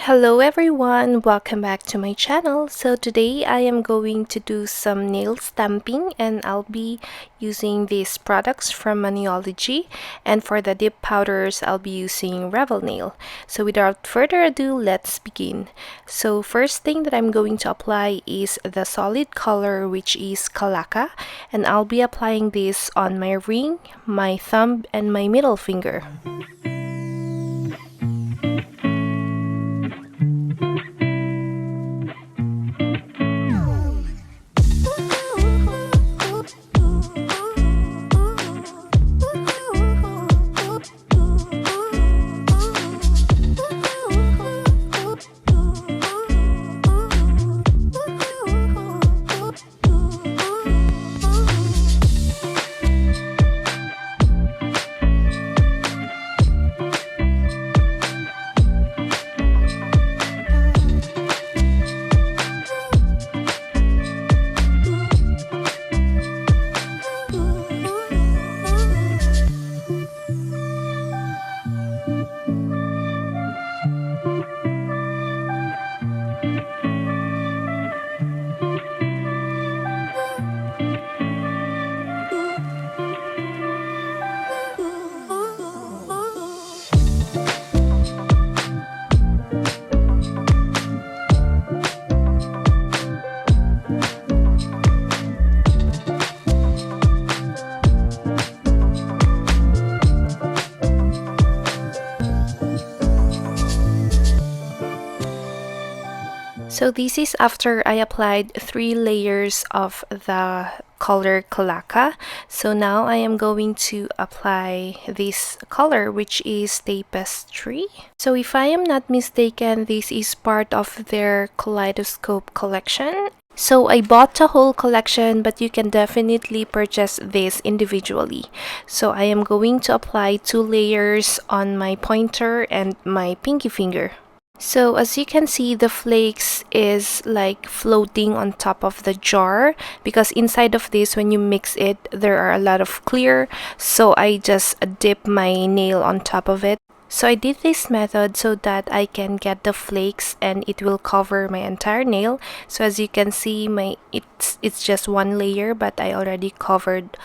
Hello everyone, welcome back to my channel. So today I am going to do some nail stamping and I'll be using these products from MANIOLOGY, and for the dip powders I'll be using Revel nail. So without further ado, let's begin. So first thing that I'm going to apply is the solid color, which is CALACA, and I'll be applying this on my ring, my thumb, and my middle finger. So this is after I applied 3 layers of the color CALACA. So now I am going to apply this color, which is Tapestry. So if I am not mistaken, this is part of their kaleidoscope collection. So I bought the whole collection, but you can definitely purchase this individually. So I am going to apply 2 layers on my pointer and my pinky finger. So as you can see, the flakes is like floating on top of the jar because inside of this, when you mix it, there are a lot of clear. So I just dip my nail on top of it. So I did this method so that I can get the flakes and it will cover my entire nail. So as you can see, it's just 1 layer, but I already covered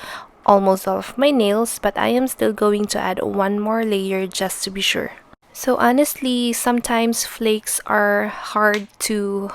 almost all of my nails, but I am still going to add 1 more layer just to be sure. So honestly, sometimes flakes are hard to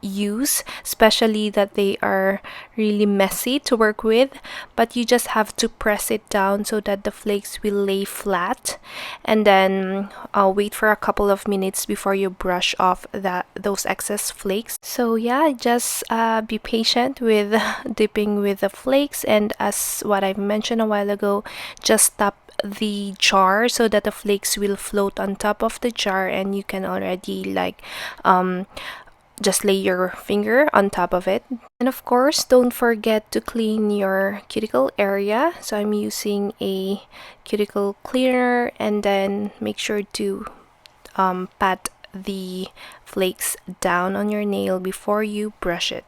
use, especially that they are really messy to work with, but you just have to press it down so that the flakes will lay flat, and then wait for a couple of minutes before you brush off those excess flakes. So yeah, just be patient with dipping with the flakes, and as what I mentioned a while ago, just tap the jar so that the flakes will float on top of the jar, and you can already like just lay your finger on top of it. And of course, don't forget to clean your cuticle area. So I'm using a cuticle cleaner, and then make sure to pat the flakes down on your nail before you brush it.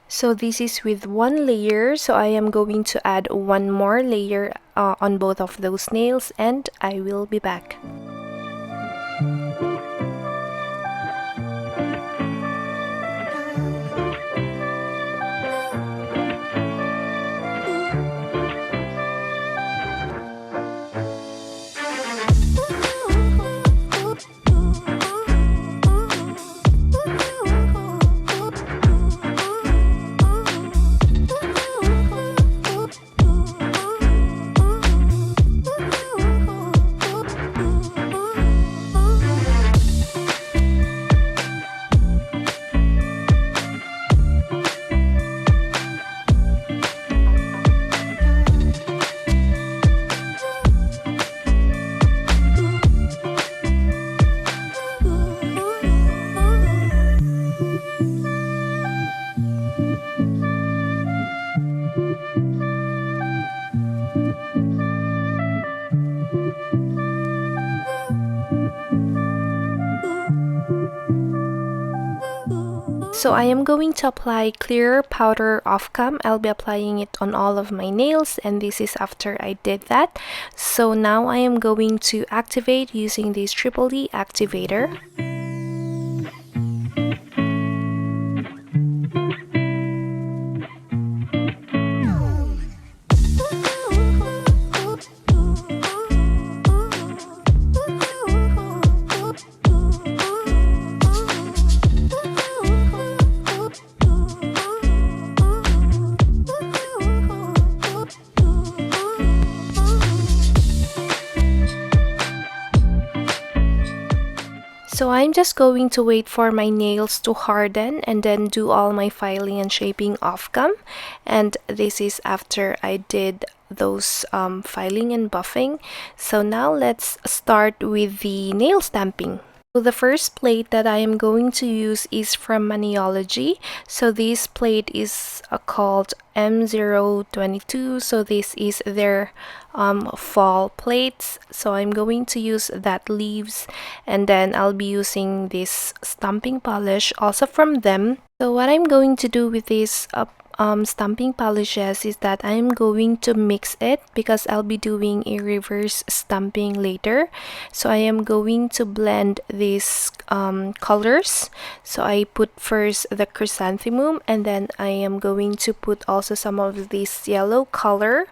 So this is with 1 layer, so I am going to add 1 more layer on both of those nails, and I will be back. So I am going to apply clear powder off cam. I'll be applying it on all of my nails, and this is after I did that. So now I am going to activate using this Triple E activator. So I'm just going to wait for my nails to harden and then do all my filing and shaping off cam. And this is after I did those filing and buffing. So now let's start with the nail stamping. So the first plate that I am going to use is from MANIOLOGY. So this plate is called M022. So this is their fall plates. So I'm going to use that leaves, and then I'll be using this stamping polish also from them. So what I'm going to do with this stamping polishes is that I'm going to mix it because I'll be doing a reverse stamping later. So I am going to blend these colors. So I put first the Chrysanthemum, and then I am going to put also some of this yellow color,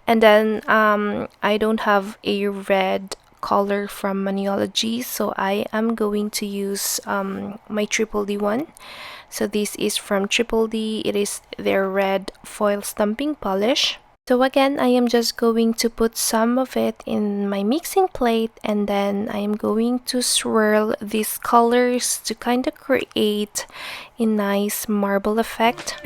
and then I don't have a red color from MANIOLOGY, so I am going to use my Triple D one. So this is from Triple D. It is their red foil stamping polish. So again, I am just going to put some of it in my mixing plate, and then I am going to swirl these colors to kind of create a nice marble effect.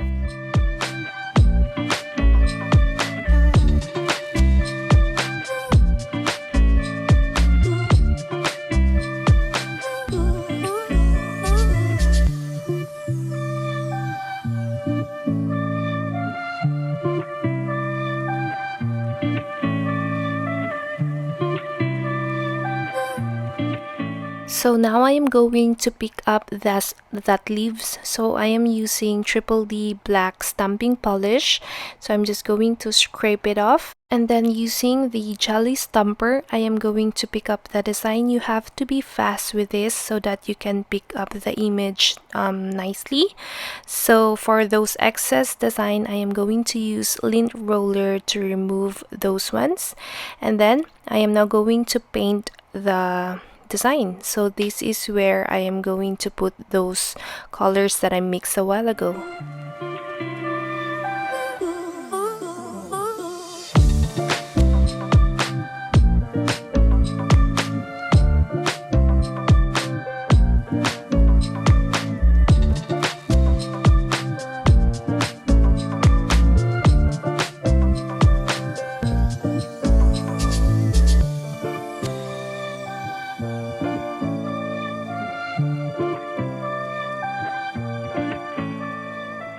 So now I am going to pick up that leaves. So I am using Triple D black stamping polish. So I'm just going to scrape it off. And then using the jelly stamper, I am going to pick up the design. You have to be fast with this so that you can pick up the image nicely. So for those excess design, I am going to use lint roller to remove those ones. And then I am now going to paint the design. So this is where I am going to put those colors that I mixed a while ago.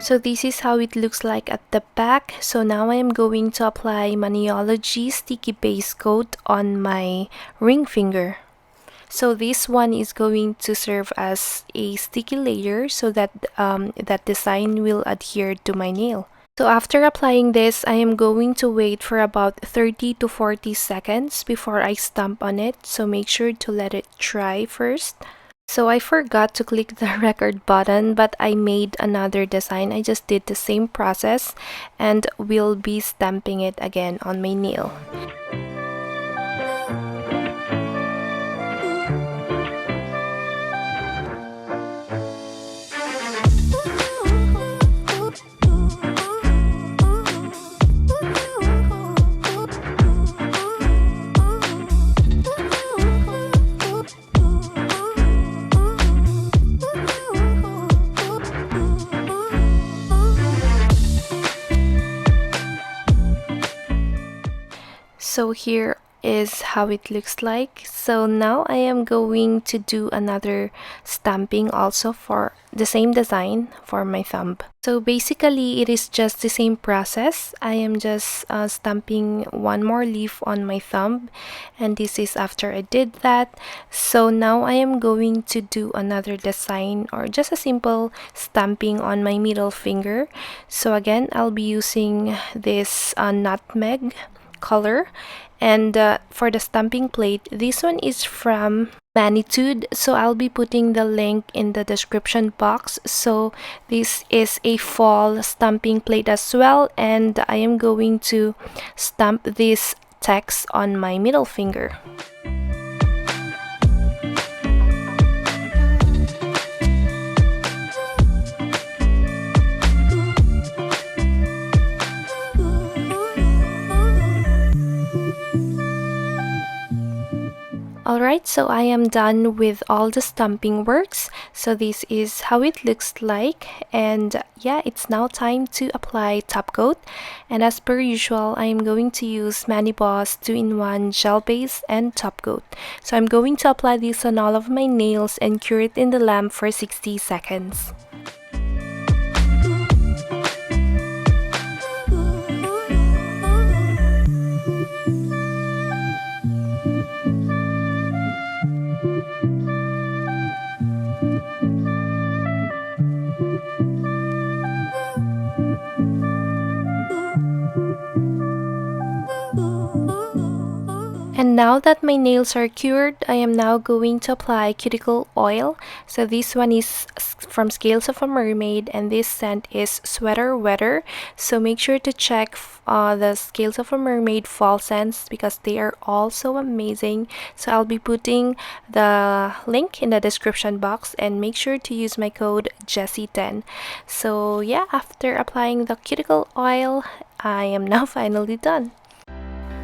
So this is how it looks like at the back. So now I am going to apply MANIOLOGY sticky base coat on my ring finger. So this one is going to serve as a sticky layer so that that design will adhere to my nail. So after applying this, I am going to wait for about 30 to 40 seconds before I stamp on it. So make sure to let it dry first. So I forgot to click the record button, but I made another design. I just did the same process and will be stamping it again on my nail. So here is how it looks like. So now I am going to do another stamping also for the same design for my thumb. So basically it is just the same process. I am just stamping one more leaf on my thumb, and this is after I did that. So now I am going to do another design or just a simple stamping on my middle finger. So again, I'll be using this nutmeg color, and for the stamping plate, this one is from MANITUDE, so I'll be putting the link in the description box. So this is a fall stamping plate as well, and I am going to stamp this text on my middle finger. Alright, Alright, so I am done with all the stamping works. So this is how it looks like, and yeah, it's now time to apply top coat. And as per usual, I am going to use Boss 2-in-1 gel base and top coat. So I'm going to apply this on all of my nails and cure it in the lamp for 60 seconds. And now that my nails are cured, I am now going to apply cuticle oil. So this one is from Scales of a Mermaid, and this scent is Sweater Weather. So make sure to check the Scales of a Mermaid fall scents because they are all so amazing. So I'll be putting the link in the description box, and make sure to use my code Jessie10. So yeah, after applying the cuticle oil, I am now finally done.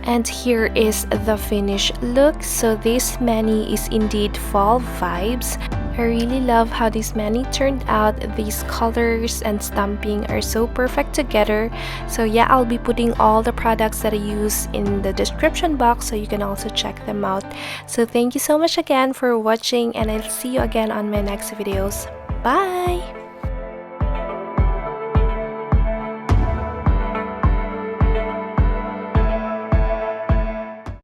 And here is the finished look. So this mani is indeed fall vibes. I really love how this mani turned out. These colors and stamping are so perfect together. So yeah, I'll be putting all the products that I use in the description box so you can also check them out. So thank you so much again for watching, and I'll see you again on my next videos. Bye!